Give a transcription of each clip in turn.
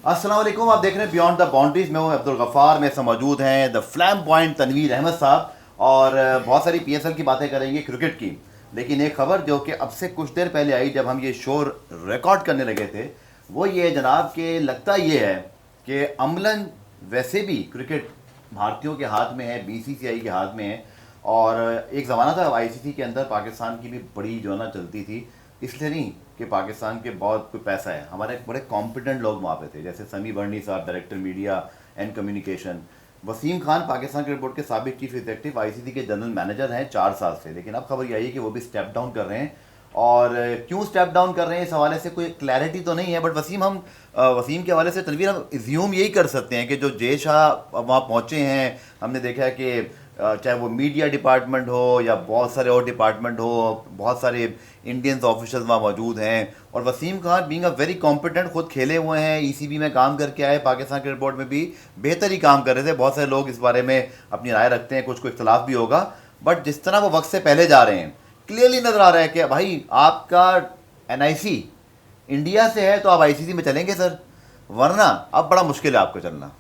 अस्सलाम वालेकुम, आप देख रहे हैं बियॉन्ड द बाउंड्रीज। मैं हूं अब्दुल गफ्फार। मेरे से मौजूद हैं the flame point Tanvir Ahmed साहब और बहुत सारी पीएसएल की बातें करेंगे, क्रिकेट की। लेकिन एक खबर जो कि अब से कुछ देर पहले आई जब हम ये शो रिकॉर्ड करने लगे थे, वो ये जनाब कि लगता ये है कि अमलन वैसे भी क्रिकेट भारतीयों के हाथ में है, बीसीसीआई के हाथ में है। और एक ज़माना था आईसीसी के अंदर पाकिस्तान की भी बड़ी जो है ना चलती थी, इसलिए नहीं कि पाकिस्तान के बहुत कोई पैसा है, हमारे बड़े कॉम्पिटेंट लोग वहाँ पे थे, जैसे समी बर्नी साहब director media and communication, Wasim Khan Pakistan cricket board के साबिक चीफ एग्जीक्यूटिव, आईसीसी के जनरल मैनेजर हैं 4 साल से। लेकिन अब खबर ये आई है कि वो भी स्टेप डाउन कर रहे हैं। और क्यों स्टेप डाउन कर रहे हैं इस हवाले से कोई क्लैरिटी तो नहीं है, बट वसीम के हवाले से तनवीर हम एज्यूम यही कर सकते हैं कि जो जे शाह वहाँ पहुँचे हैं, हमने देखा है कि चाहे वो मीडिया डिपार्टमेंट हो या बहुत सारे और डिपार्टमेंट हो, बहुत सारे इंडियंस ऑफिशियल्स वहाँ मौजूद हैं। और Wasim Khan being a very competent, खुद खेले हुए हैं, ईसीबी में काम करके आए, पाकिस्तान क्रिकेट बोर्ड में भी बेहतर ही काम कर रहे थे। बहुत सारे लोग इस बारे में अपनी राय रखते हैं, कुछ को इख्तलाफ भी होगा, बट जिस तरह वो वक्त से पहले जा रहे हैं, क्लियरली नज़र आ रहा है कि भाई आपका एनआईसी इंडिया से है तो आप आईसीसी में चलेंगे सर, वरना अब बड़ा मुश्किल है आपको चलना।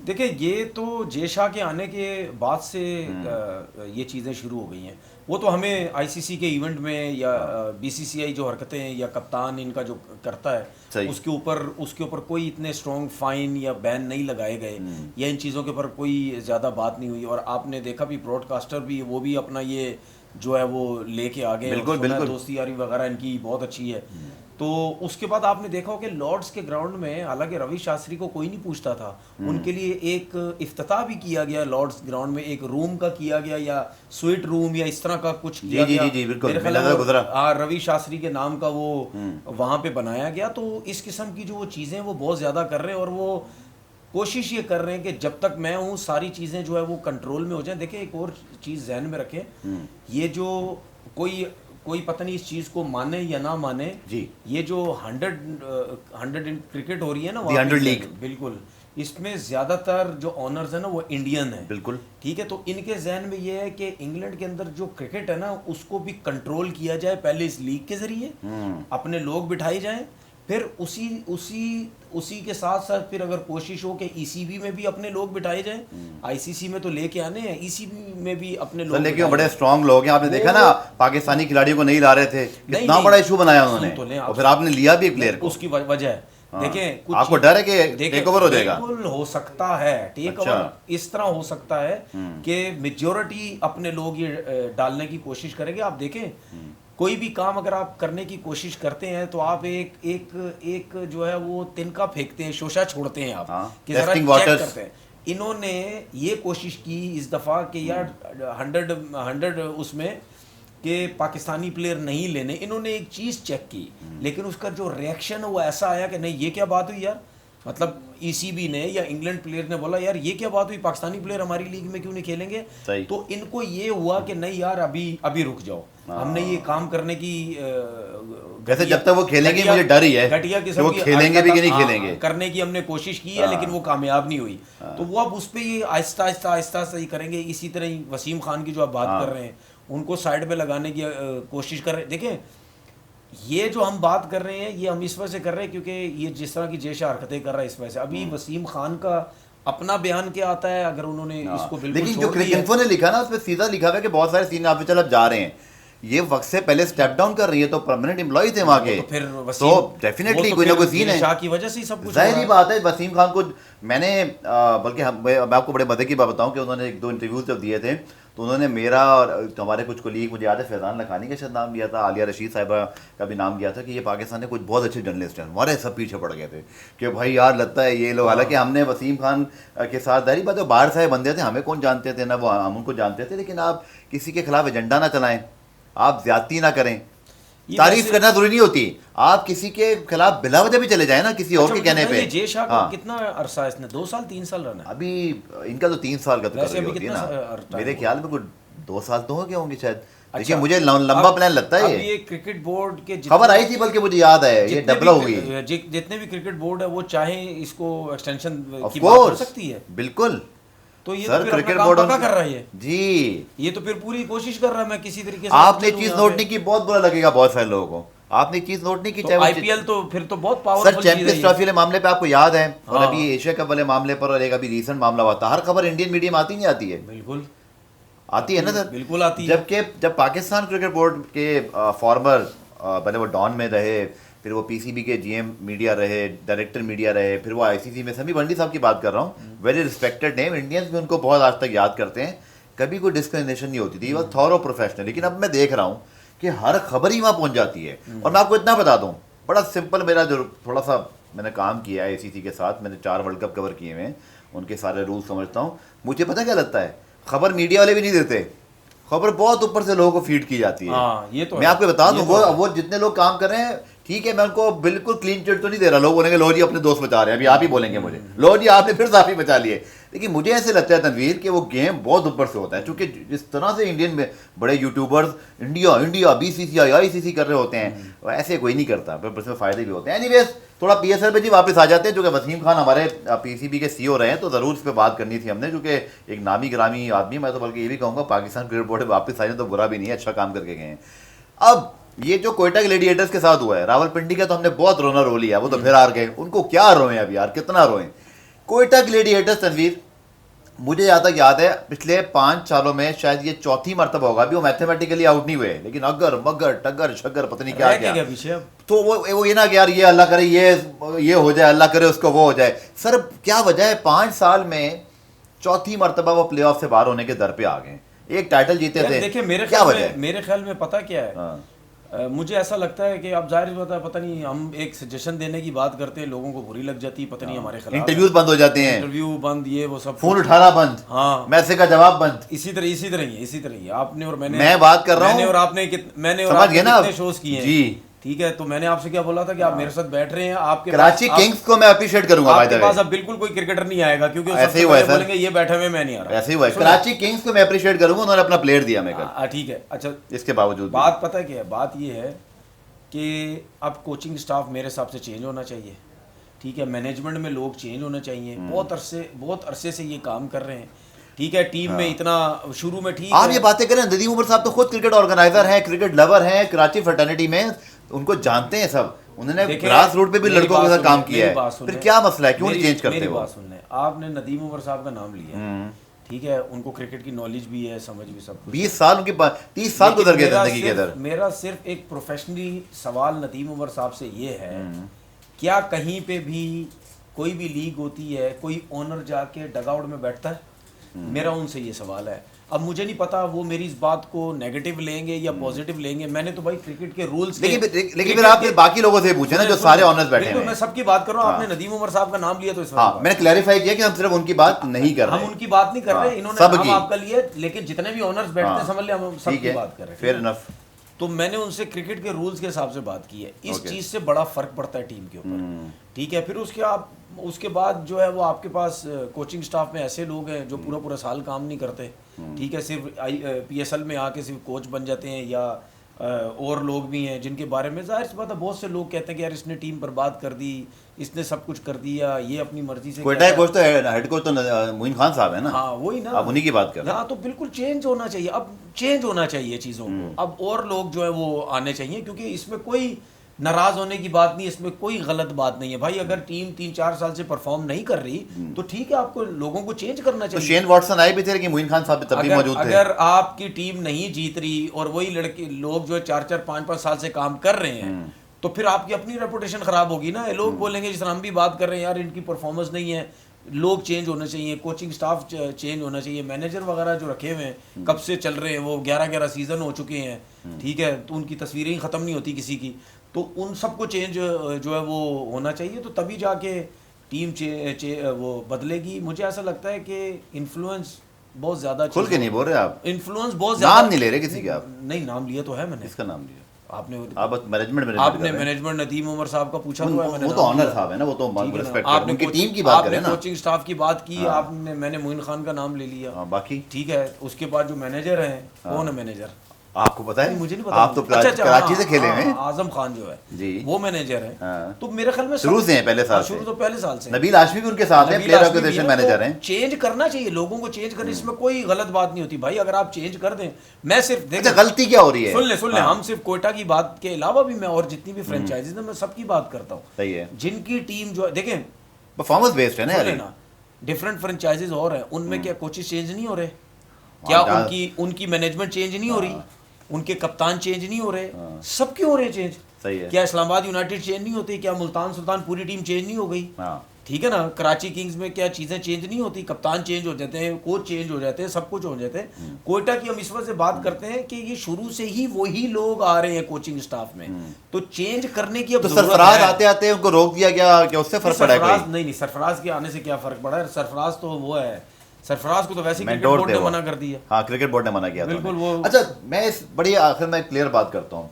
देखिए, ये तो जे शाह के आने के बाद से ये चीज़ें शुरू हो गई हैं। वो तो हमें आईसीसी के इवेंट में या बीसीसीआई जो हरकतें या कप्तान इनका जो करता है उसके ऊपर कोई इतने स्ट्रॉन्ग फाइन या बैन नहीं लगाए गए, या इन चीज़ों के ऊपर कोई ज़्यादा बात नहीं हुई। और आपने देखा भी ब्रॉडकास्टर भी वो भी अपना ये जो है वो लेके आ गए। बिल्कुल बिल्कुल, दोस्ती यारी वगैरह इनकी बहुत अच्छी है। तो उसके बाद आपने देखा हो कि लॉर्ड्स के ग्राउंड में हालांकि रवि शास्त्री को कोई नहीं पूछता था, उनके लिए एक इफ्तिताह भी किया गया लॉर्ड्स ग्राउंड में, एक रूम का किया गया या स्वीट रूम या इस तरह का कुछ किया गया। जी बिल्कुल, मेरे ख्याल रवि शास्त्री के नाम का वो वहां पे बनाया गया। तो इस किस्म की जो वो चीज़ें वो बहुत ज़्यादा कर रहे हैं, और वो कोशिश ये कर रहे हैं कि जब तक मैं हूँ सारी चीज़ें जो है वो कंट्रोल में हो जाएं। देखिए, एक और चीज़ जहन में रखें, ये जो कोई पता नहीं इस चीज़ को माने या ना माने जी, ये जो 100 इन क्रिकेट हो रही है ना, 100 लीग, बिल्कुल, इसमें ज़्यादातर जो ऑनर्स है ना वो इंडियन है। बिल्कुल ठीक है। तो इनके जहन में ये है कि इंग्लैंड के अंदर जो क्रिकेट है ना उसको भी कंट्रोल किया जाए, पहले इस लीग के जरिए अपने लोग बिठाए जाएं, फिर उसी के साथ साथ फिर अगर कोशिश हो कि ईसीबी में भी अपने लोग बिठाए जाएं। आईसीसी में तो लेके आने हैं, ईसीबी में भी अपने लोग लेकिन बड़े स्ट्रांग लोग हैं। आपने देखा ना पाकिस्तानी खिलाड़ियों को नहीं ला रहे थे, कितना बड़ा इशू बनाया उन्होंने, और फिर आपने लिया भी एक प्लेयर को। उसकी वजह है, देखें, आपको डर है कि टेक ओवर हो जाएगा? बिल्कुल हो सकता है टेक ओवर इस तरह हो सकता है कि मेजॉरिटी अपने लोग ये डालने की कोशिश करेंगे। आप देखें, कोई भी काम अगर आप करने की कोशिश करते हैं तो आप एक जो है वो तिनका फेंकते हैं, शोशा छोड़ते हैं आप, कि जरा चेक करते हैं। इन्होंने ये कोशिश की इस दफ़ा कि यार 100 उसमें कि पाकिस्तानी प्लेयर नहीं लेने, इन्होंने एक चीज़ चेक की, लेकिन उसका जो रिएक्शन है वो ऐसा आया कि नहीं, ये क्या बात हुई यार, मतलब ईसीबी ने या इंग्लैंड प्लेयर ने बोला यार ये क्या बात हुई, पाकिस्तानी प्लेयर हमारी लीग में क्यों नहीं खेलेंगे। तो इनको ये हुआ कि नहीं यार, अभी रुक जाओ, हमने ये काम करने की वैसे जब तक वो खेलेंगे मुझे डर ही है घटिया कि वो खेलेंगे भी कि नहीं खेलेंगे, करने की हमने कोशिश की है, लेकिन वो कामयाब नहीं हुई। तो वो अब उस पर ये आहिस्ता आहिस्ता ही करेंगे। इसी तरह ही वसीम खान की जो आप बात कर रहे हैं उनको साइड पे लगाने की कोशिश कर रहे हैं। देखें, ये जो हम बात कर रहे हैं ये हम इस वजह से कर रहे हैं क्योंकि ये जिस तरह की जे शाह हरकतें कर रहा है इस वजह से। अभी वसीम खान का अपना बयान क्या आता है, अगर उन्होंने इसको बिल्कुल, लेकिन जो क्रिकेट ने लिखा ना उसमें सीधा लिखा हुआ है कि बहुत सारे सीनियर ऑफिसर अब जा रहे हैं, ये वक्त से पहले स्टेप डाउन कर रही है, तो परमानेंट एम्प्लॉय थे वहाँ के, तो डेफिनेटली कोई ना कोई सीन है, शाह की वजह से सब कुछ जाहिर ही बात है। वसीम खान को मैंने बल्कि मैं आपको बड़े मजे की बात बताऊं कि उन्होंने 1-2 इंटरव्यूज जब दिए थे तो उन्होंने मेरा और हमारे कुछ कोलीग, मुझे याद है फैज़ान लखानी का शायद नाम दिया था, आलिया रशीद साहिबा का भी नाम दिया था कि ये पाकिस्तान में कुछ बहुत अच्छे जर्नलिस्ट हैं, हमारे सब पीछे पड़ गए थे कि भाई यार लगता है ये लोग, हालांकि हमने वसीम खान के साथ दारी बात है, बाहर से बंदे थे, हमें कौन जानते थे ना वो हम उनको जानते थे, लेकिन आप किसी के खिलाफ एजेंडा ना चलाएं, आप ज्यादती ना करें, तारीफ करना जरूरी नहीं होती, आप किसी के खिलाफ बिला वजह भी चले जाए ना किसी और के कहने पे। जे शाह का कितना अरसा है इसने, 2 साल 3 साल रहना? अभी इनका तो 3 साल का तो होती है ना, मेरे ख्याल में कुछ 2 साल तो हो गए होंगे शायद। देखिए मुझे लंबा प्लान लगता है ये क्रिकेट बोर्ड के खबर आई थी, बल्कि मुझे याद है ये डबल होगी, जितने भी क्रिकेट बोर्ड है वो चाहे इसको एक्सटेंशन की बात हो सकती है, बिल्कुल। तो ये सर तो क्रिकेट बोर्ड कर रहा है जी, ये तो फिर पूरी कोशिश कर रहा है मैं किसी तरीके से। आपने चीज नोट नहीं की, बहुत बुरा लगेगा बहुत सारे लोगों को, आपने एक चीज नोट नहीं की, तो चाहे वो आईपीएल तो फिर तो बहुत सर पावरफुल चीज है चैंपियंस ये। ट्रॉफी वाले मामले पे आपको याद है, और हाँ। अभी एशिया कप वाले मामले पर, और एक अभी रीसेंट मामला हुआ था, हर खबर इंडियन मीडिया में आती नहीं आती है? बिल्कुल आती है ना सर? बिल्कुल आती है। जबकि जब पाकिस्तान क्रिकेट बोर्ड के फॉर्मर, पहले वो डॉन में रहे, फिर वो पीसीबी के जीएम मीडिया रहे, डायरेक्टर मीडिया रहे, फिर वो आईसीसी में, समी बंडी साहब की बात कर रहा हूँ, वेरी रिस्पेक्टेड नेम, इंडियंस भी उनको बहुत आज तक याद करते हैं, कभी कोई डिस्क्रिमिनेशन नहीं होती थी, वो थॉरो प्रोफेशनल। लेकिन अब मैं देख रहा हूँ कि हर खबर ही वहाँ पहुँच जाती है। और मैं आपको इतना बता दूँ, बड़ा सिंपल, मेरा जो थोड़ा सा मैंने काम किया है एसीसी के साथ, मैंने 4 वर्ल्ड कप कवर किए हुए हैं, उनके सारे रूल समझता हूँ। मुझे पता क्या लगता है, खबर मीडिया वाले भी नहीं देते, खबर बहुत ऊपर से लोगों को फीड की जाती है। हाँ, ये तो मैं आपको बता दूं, वो जितने लोग काम कर रहे हैं, ठीक है, मैं उनको बिल्कुल क्लीन चिट तो नहीं दे रहा, लोग बोलेंगे लो जी अपने दोस्त बचा रहे हैं, अभी आप ही बोलेंगे मुझे, लो जी आपने फिर साफ ही बचा लिए। लेकिन मुझे ऐसे लगता है तनवीर कि वो गेम बहुत ऊपर से होता है, क्योंकि जिस तरह से इंडियन में बड़े YouTubers India India BCCI ICC कर रहे होते हैं, वैसे कोई नहीं करता, पर उसमें फ़ायदे भी होते हैं। एनीवेज, थोड़ा पीएसएल पे जी वापस आ जाते हैं, जो कि वसीम खान हमारे पीसीबी के सीईओ रहे हैं, तो ज़रूर इस पर बात करनी थी हमने, क्योंकि एक नामी ग्रामी आदमी, मैं तो बल्कि ये भी कहूँगा पाकिस्तान क्रिकेट बोर्ड वापस आए तो बुरा भी नहीं है, अच्छा काम करके गए हैं। अब ये जो कोयटा ग्लेडिएटर्स के साथ हुआ है, रावलपिंडी का तो हमने बहुत रोना रो लिया, वो तो फिर हार गए, उनको क्या रोए अब यार, कितना रोए। कोयटा ग्लेडिएटर्स तनवीर, मुझे यहाँ तक याद है पिछले 5 सालों में शायद ये चौथी मरतबा होगा, अभी वो मैथमेटिकली आउट नहीं हुए, लेकिन अगर मगर टगर शगर पता नहीं क्या क्या पीछे अब तो वो ये ना कि यार ये अल्लाह करे ये हो जाए, अल्लाह करे उसको वो हो जाए। सर क्या वजह है, 5 साल में चौथी मरतबा वो प्लेऑफ से बाहर होने के दर पे आ गए, एक टाइटल जीते थे। देखिए मेरे ख्याल में पता क्या है, मुझे ऐसा लगता है कि अब जाहिर बात है, पता नहीं, हम एक सजेशन देने की बात करते हैं, लोगों को बुरी लग जाती है, पता नहीं हमारे खिलाफ इंटरव्यूज बंद हो जाते हैं, इंटरव्यू बंद, ये वो सब, फोन उठाना बंद, हाँ, मैसेज का जवाब बंद, इसी तरह ही आपने और मैंने, मैं बात कर रहा हूँ, मैंने और आपने कितने शोज किए हैं जी, ठीक है। तो मैंने आपसे क्या बोला था कि आप मेरे साथ बैठ रहे हैं, आपके कराची किंग्स को मैं अप्रिशिएट करूंगा, आपके पास अब बिल्कुल कोई क्रिकेटर नहीं आएगा, क्योंकि ऐसे ही हुआ है, बोलेंगे ये बैठे हुए, मैं नहीं आ रहा। ऐसे ही हुआ है, कराची किंग्स को मैं अप्रिशिएट करूंगा, उन्होंने अपना प्लेयर दिया मैं कल, ठीक है। अच्छा, इसके बावजूद बात पता है क्या है, बात ये है कि अब कोचिंग स्टाफ मेरे हिसाब से चेंज होना चाहिए, ठीक है, मैनेजमेंट में लोग चेंज होने चाहिए, बहुत अरसे से ये काम कर रहे हैं, ठीक है, टीम में इतना शुरू में ठीक आप ये बातें करें, नदीम उमर साहब तो खुद क्रिकेट ऑर्गेनाइजर हैं, क्रिकेट लवर हैं, कराची फ्रेटर्निटी में, उनको जानते हैं सब, उन्होंने ग्रास रूट पे भी लड़कों के साथ काम किया है, फिर क्या मसला है, क्यों नहीं चेंज करते? मेरी बात सुन लें, आपने नदीम उमर साहब का नाम लिया, ठीक है, उनको क्रिकेट की नॉलेज भी है, समझ भी सब कुछ, 20 साल उनके 30 साल गुजर गए जिंदगी के अंदर। मेरा सिर्फ एक प्रोफेशनली सवाल नदीम उमर साहब से ये है, क्या कहीं पे भी कोई भी लीग होती है, कोई ओनर जाके डगआउट में बैठता है? मेरा उनसे ये सवाल है। अब मुझे नहीं पता वो मेरी इस बात को नेगेटिव लेंगे या पॉजिटिव लेंगे, मैंने तो भाई क्रिकेट के रूल्स, लेकिन फिर आप बाकी लोगों से पूछे ना जो सारे ऑनर्स बैठे हैं। मैं सबकी बात कर रहा हूँ, आपने नदीम उमर साहब का नाम लिया तो इस वक्त मैंने क्लैरिफाई किया कि हम सिर्फ उनकी बात नहीं कर रहे, हम उनकी बात नहीं कर रहे, इन्होंने नाम आपका लिया, लेकिन जितने भी ऑनर्स बैठते हैं समझ लिया हम सबकी बात कर रहे हैं, फेयर इनफ। तो मैंने उनसे क्रिकेट के रूल्स के हिसाब से बात की है, इस चीज से बड़ा फर्क पड़ता है टीम के ऊपर, ठीक है। फिर उसके बाद जो है वो आपके पास कोचिंग स्टाफ में ऐसे लोग हैं जो पूरा पूरा साल काम नहीं करते, ठीक है, सिर्फ पीएसएल में आके सिर्फ कोच बन जाते हैं, या और लोग भी हैं जिनके बारे में जाहिर सी बात है बहुत से लोग कहते हैं कि यार इसने टीम बर्बाद कर दी, इसने सब कुछ कर दिया, ये अपनी मर्जी से। कोयटा कोच तो हेड कोच तो मोइन खान साहब है ना, हाँ वही ना, आप उन्हीं की बात कर रहे हैं। हाँ, तो बिल्कुल चेंज होना चाहिए, अब चेंज होना चाहिए चीज़ों को, अब और लोग जो है वो आने चाहिए, क्योंकि इसमें कोई नाराज होने की बात नहीं, इसमें कोई गलत बात नहीं है भाई। अगर टीम 3-4 साल से परफॉर्म नहीं कर रही तो ठीक है, आपको लोगों को चेंज करना चाहिए। तो शेन वॉटसन आए भी थे लेकिन मोइन खान साहब तब भी मौजूद थे। अगर आपकी टीम नहीं जीत रही और वही लड़के लोग जो 4-4, 5-5 साल से काम कर रहे हैं, तो फिर आपकी अपनी रेपुटेशन खराब होगी ना। लोग बोलेंगे जिस तरह हम भी बात कर रहे हैं, यार इनकी परफॉर्मेंस नहीं है, लोग चेंज होने चाहिए, कोचिंग स्टाफ चेंज होना चाहिए, मैनेजर वगैरह जो रखे हुए हैं कब से चल रहे हैं, वो 11-11 सीजन हो चुके हैं, ठीक है, तो उनकी तस्वीरें ही ख़त्म नहीं होती किसी की, तो उन सबको चेंज जो है वो होना चाहिए, तो तभी जाके टीम वो बदलेगी। मुझे ऐसा लगता है कि इन्फ्लुएंस बहुत ज़्यादा, खुल के नहीं बोल रहे आप, इन्फ्लुएंस बहुत ज़्यादा, नाम नहीं ले रहे किसी का आप? नहीं, नाम लिया तो है मैंने। इसका नाम लिया आपने मैनेजमेंट नदीम उमर साहब का पूछा हुआ है, वो तो ऑनर साहब है ना, वो तो रिस्पेक्ट है, उनकी टीम की बात करें ना, कोचिंग स्टाफ की बात की, मैंने मोइन खान का नाम ले लिया, बाकी ठीक है। उसके बाद जो मैनेजर हैं, कौन है मैनेजर? आपको पता है? मुझे नहीं पता। आप तो कराची से खेले हैं। आजम खान जो है जी, वो मैनेजर है। तो मेरे ख्याल में शुरू से हैं, पहले साल से। शुरू तो पहले साल से। नबील हाशमी भी उनके साथ हैं, प्लेयर एक्विजिशन मैनेजर हैं। चेंज करना चाहिए, लोगों को चेंज करने, इसमें कोई गलत बात नहीं होती भाई। अगर आप चेंज कर दें, मैं सिर्फ देखिए गलती क्या हो रही है, सुन ले, हम सिर्फ कोयटा की बात के अलावा भी मैं और जितनी भी फ्रेंचाइजीज है मैं सबकी बात करता हूँ। सही है। जिनकी टीम जो है, देखें परफॉर्मेंस बेस्ड है ना, डिफरेंट फ्रेंचाइजीज और है, उनमें क्या कोचेस चेंज नहीं हो रहे? क्या उनकी मैनेजमेंट चेंज नहीं हो रही? उनके कप्तान चेंज नहीं हो रहे? सब क्यों हो रहे चेंज? सही है। क्या इस्लामाबाद यूनाइटेड चेंज नहीं होती? क्या मुल्तान सुल्तान पूरी टीम चेंज नहीं हो गई? ठीक है ना। कराची किंग्स में क्या चीजें चेंज नहीं होती? कप्तान चेंज हो जाते हैं, कोच चेंज हो जाते हैं, सब कुछ हो जाते हैं। कोयटा की हम इस वजह से बात करते हैं कि ये शुरू से ही वही लोग आ रहे हैं कोचिंग स्टाफ में, तो चेंज करने की अब सरफराज आते आते उनको रोक दिया गया, क्या उससे फर्क पड़ा है? नहीं, सरफराज के आने से क्या फर्क पड़ा है? सरफराज तो वो है, सरफराज को तो वैसे क्रिकेट बोर्ड ने मना कर दिया। हाँ, क्रिकेट बोर्ड ने मना किया बिल्कुल। वो अच्छा, मैं इस बड़ी आखिर में एक प्लेयर बात करता हूँ।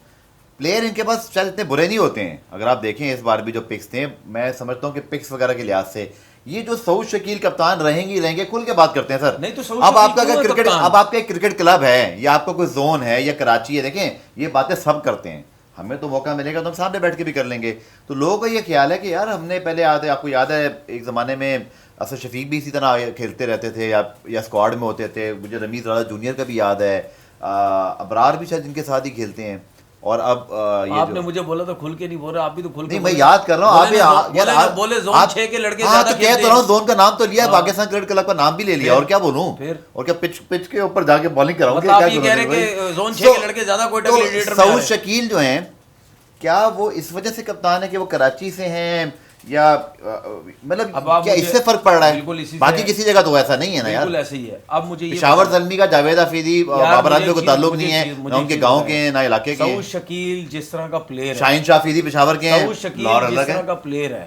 प्लेयर इनके पास शायद इतने बुरे नहीं होते हैं। अगर आप देखें इस बार भी जो पिक्स थे, मैं समझता हूँ कि पिक्स वगैरह के लिहाज से ये जो सऊद शकील कप्तान रहेंगे, खुल के बात करते हैं सर। नहीं तो अब आपका अगर क्रिकेट, अब आपका एक क्रिकेट क्लब है या आपका कोई जोन है या कराची है, देखें ये बातें सब करते हैं। हमें तो मौका मिलेगा तो हम सामने बैठ के भी कर लेंगे। तो लोगों का ये ख्याल है कि यार हमने पहले आपको याद है एक ज़माने में असद शफीक भी इसी तरह खेलते रहते थे या स्क्वाड में होते थे। मुझे रमीज़ राजा जूनियर का भी याद है, अबरार भी शायद इनके साथ ही खेलते हैं। और अब आपने मुझे बोला तो खुल के नहीं बोल रहे, आप भी तो खुल के नहीं, मैं याद कर रहा हूँ। आप बोले जोन 6 के लड़के हाँ, तो कह तो रहा हूँ, जोन का नाम तो लिया, पाकिस्तान क्रिकेट क्लब का नाम भी ले लिया, और क्या बोलूं? और क्या पिच के ऊपर जाके बॉलिंग कराऊंगे? जोन 6 के लड़के ज्यादा कोयटा के लीडर सऊद शकील जो हैं, क्या वो इस वजह से कप्तान है कि वो कराची से हैं या मतलब क्या इससे फर्क पड़ रहा है? बाकी किसी जगह तो ऐसा नहीं है ना यार। बिल्कुल ऐसे ही है। अब मुझे पेशावर ज़ल्मी का जावेद हफीदी बाबर आजमी को ताल्लुक नहीं है, ना उनके गांव के ना इलाके के। सऊद शकील जिस तरह का प्लेयर है, शाहीन शाह अफरीदी पेशावर के हैं, सऊद शकील जिस तरह का प्लेयर है,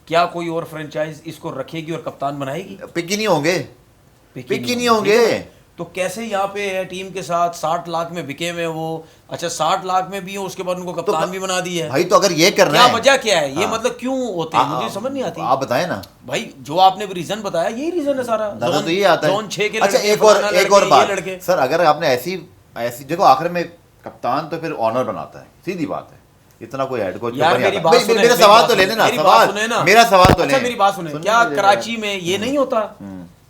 क्या कोई और फ्रेंचाइज इसको रखेगी और कप्तान बनाएगी? पिक ही नहीं होंगे। तो कैसे यहाँ पे है टीम के साथ 60 लाख में बिके हुए वो, अच्छा 60 लाख में भी हो, उसके बाद उनको कप्तान भी बना दी है भाई। तो अगर ये करना है, वजह क्या है? ये मतलब क्यों होते हैं, मुझे समझ नहीं आती। आप बताएं ना भाई, जो आपने रीजन बताया यही रीजन है सारा। तो ये आता है जोन 6 के अच्छा, एक और बात सर, अगर आपने ऐसी देखो, आखिर में कप्तान तो फिर ऑनर बनाता है, सीधी बात है। इतना कोई हेड कोच मेरा सवाल तो लेने ना, मेरा सवाल तो लेने। मेरी बात सुने, क्या कराची में ये नहीं होता?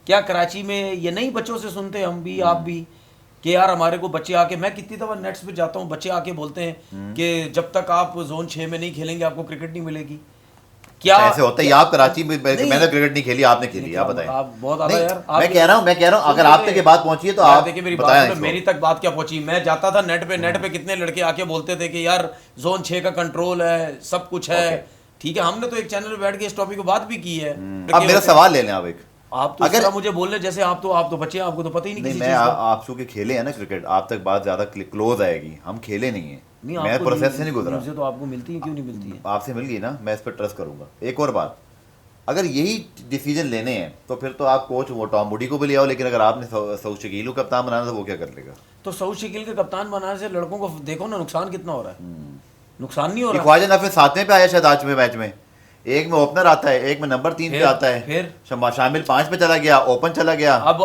क्या कराची में ये नहीं बच्चों से सुनते हम भी, आप भी, कि यार हमारे को बच्चे आके, मैं कितनी दफा नेट्स पे जाता हूँ, बच्चे आके बोलते हैं कि जब तक आप जोन 6 में नहीं खेलेंगे आपको क्रिकेट नहीं मिलेगी। क्या ऐसे होता है? आप कराची में, मैंने क्रिकेट नहीं खेली, आपने खेली, आप बताएं। आप बहुत आधा यार, मैं कह रहा हूँ अगर आप तक ये बात पहुंची है तो आप देखिए, मेरी बात, मेरी तक बात क्या पहुंची? मैं जाता था नेट पे कितने लड़के आके बोलते थे कि यार जोन 6 का कंट्रोल है, सब कुछ है। ठीक है, हमने तो एक चैनल पे बैठ के इस टॉपिक पे बात भी की है। अब मेरा सवाल ले लें आप तो अगर मुझे बोल रहे जैसे आप तो बच्चे, आपको तो पता ही नहीं। मैं आप चूंकि खेले हैं ना क्रिकेट, आप तक बात ज्यादा क्लोज आएगी, हम खेले नहीं है, मैं प्रोसेस से नहीं गुजरा। तो आपको मिलती है, क्यों नहीं मिलती है? आपसे मिल गई ना, मैं इस पर ट्रस्ट करूंगा। एक और बात, अगर यही डिसीजन लेने हैं तो फिर तो आप कोच वो टॉम मूडी को भी ले आओ, लेकिन अगर आपने सऊद शकील को कप्तान बनाना तो वो क्या कर लेगा? तो सऊद शकील के कप्तान बनाने से लड़कों को देखो ना नुकसान कितना हो रहा है। नुकसान नहीं हो रहा। ख्वाजा नफी 7वें पे आया शायद आज में मैच में, एक में ओपनर आता है, एक में नंबर 3 पे आता है, फिर शामिल 5 पे चला गया, ओपन चला गया। अब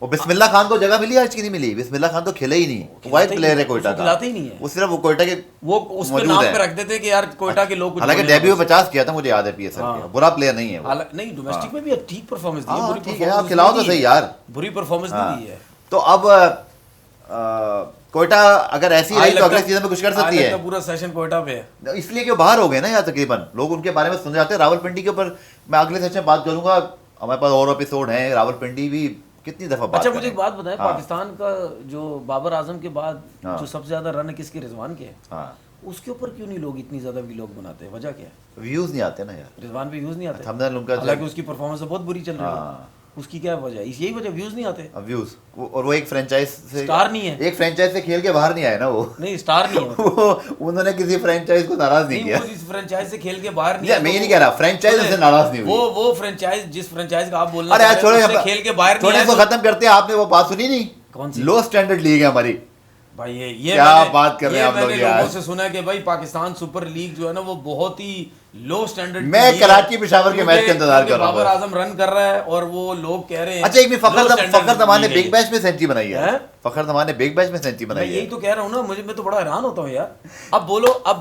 वो बिस्मिल्लाह खान को जगह मिली आज की नहीं मिली? बिस्मिल्लाह खान तो खेले ही नहीं, वाइट प्लेयर है कोयटा का, खिलाते ही नहीं है वो सिर्फ वो कोयटा के वो उसके नाम पे रख देते कि यार कोयटा के लोग। हालांकि डेब्यू 50 किया था, मुझे याद है पीएसएल का, बुरा प्लेयर नहीं है वो। नहीं, डोमेस्टिक में भी ठीक परफॉर्मेंस दी है, ठीक है, आप खिलाओ तो सही यार, बुरी परफॉर्मेंस नहीं दी है। तो अब कोयटा अगर ऐसी रही तो अगले सीजन में कुछ कर सकती है। तो पूरा सेशन कोयटा पे है, इसलिए कि बाहर हो गए ना यार, तकरीबन लोग उनके बारे में सुन जाते हैं। रावलपिंडी के ऊपर मैं अगले सेशन में बात करूंगा, हमारे पास और एपिसोड है, रावलपिंडी भी कितनी दफा बात। अच्छा, मुझे एक बात बताएं, पाकिस्तान का जो बाबर आजम के बाद जो सबसे ज्यादा रन है किसके? रिजवान के। उसके ऊपर क्यों नहीं लोग इतनी ज्यादा व्लॉग बनाते? वजह क्या है? व्यूज नहीं आते ना यार, रिजवान पे व्यूज नहीं आते। हालांकि उसकी परफॉर्मेंस बहुत बुरी चल रही है, उसकी क्या वजह है? यही वजह, व्यूज नहीं आते। व्यूज, और वो एक फ्रेंचाइज से स्टार नहीं है, एक फ्रेंचाइज से खेल के बाहर नहीं आए ना, वो नहीं स्टार नहीं है। वो उन्होंने किसी फ्रेंचाइज को नाराज नहीं किया। वो जिस फ्रेंचाइज से खेल के बाहर नहीं, मैं ये नहीं कह रहा फ्रेंचाइज से नाराज नहीं हुई। वो फ्रेंचाइज, जिस फ्रेंचाइज का आप बोलना अरे यार छोड़ो, खेल के बाहर नहीं, इसको खत्म करते हैं। आपने वो बात सुनी नहीं? कौन सी? लो स्टैंडर्ड लीग है हमारी भाई, ये क्या बात कर रहे हैं आप लोग यार। लोगों से सुना है कि भाई पाकिस्तान सुपर लीग जो है ना वो बहुत ही लो स्टैंडर्ड मैं कराची पेशावर के मैच का इंतजार कर रहा हूँ। बाबर आजम रन कर रहा है और वो लोग कह रहे हैं। अच्छा, एक भी low standard फखर जमान ने लीग है बिग ये। बैश में सेंचुरी बनाई है। हैं? फखर जमान ने बिग बैश में सेंचुरी मैं बनाई यही है। तो कह रहा हूँ ना, मैं तो बड़ा हैरान होता हूँ यार। अब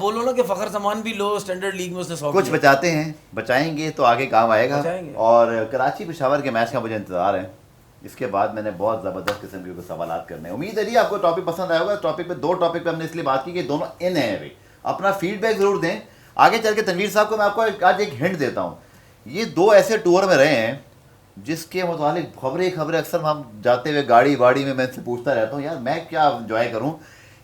बोलो ना कि फखर जमान भी लो स्टैंडर्ड लीग में उसने 100 कुछ किए। बचाते हैं, बचाएंगे तो आगे काम आएगा। बचाएंगे। और कराची पेशावर के मैच का मुझे इंतजार है। इसके बाद मैंने बहुत ज़बरदस्त किस्म के सवाल करने हैं। उम्मीद है जी आपको टॉपिक पसंद आया होगा। टॉपिक पे 2 टॉपिक पे हमने इसलिए बात की कि दोनों इन है अभी। अपना फीडबैक ज़रूर दें। आगे चल के तनवीर साहब को मैं आपको आज एक हिंट देता हूँ। ये 2 ऐसे टूर में रहे हैं जिसके मुतालिक खबरें अक्सर हम जाते हुए गाड़ी वाड़ी में मैं इनसे पूछता रहता हूँ, यार मैं क्या एंजॉय करूँ।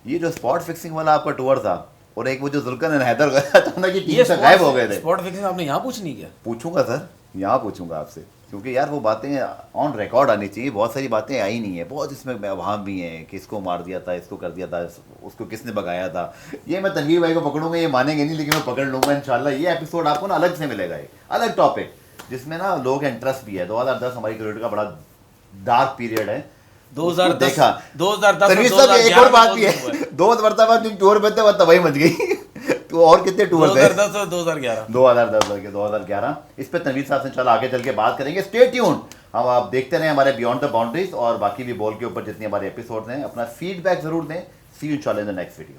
ये जो स्पॉट फिक्सिंग वाला आपका टूर था और एक वो जो जुल्कन हैदर अचानक की टीम से गायब हो गए थे। स्पॉट फिक्सिंग आपने यहाँ पूछनी क्या? पूछूंगा सर, यहाँ पूछूंगा आपसे, क्योंकि यार वो बातें ऑन रिकॉर्ड आनी चाहिए। बहुत सारी बातें आई नहीं है, बहुत इसमें अवहाम भी हैं कि इसको मार दिया था, इसको कर दिया था, उसको किसने भगाया था। ये मैं तनवीर भाई को पकड़ूंगा, ये मानेंगे नहीं, लेकिन मैं पकड़ लूंगा इंशाल्लाह। ये एपिसोड आपको ना अलग से मिलेगा, एक अलग टॉपिक जिसमें ना लोगों का इंटरेस्ट भी है। 2010 हमारी क्रिकेट का बड़ा डार्क पीरियड है। 2010 देखा 2010 तनवीर साहब, एक और बात भी है, 2 मरतबा तुम टूर पे थे, तबाही मच गई। तो और कितने टूर थे? 2010 और 2011। इस पे तनवीर साहब से चल आगे चल के बात करेंगे। Stay tune. हम आप देखते रहे हमारे बियॉन्ड द बाउंड्रीज और बाकी भी बॉल के ऊपर जितने हमारे एपिसोड हैं। अपना फीडबैक जरूर दें। सी यू इंशाल्लाह इन द नेक्स्ट वीडियो।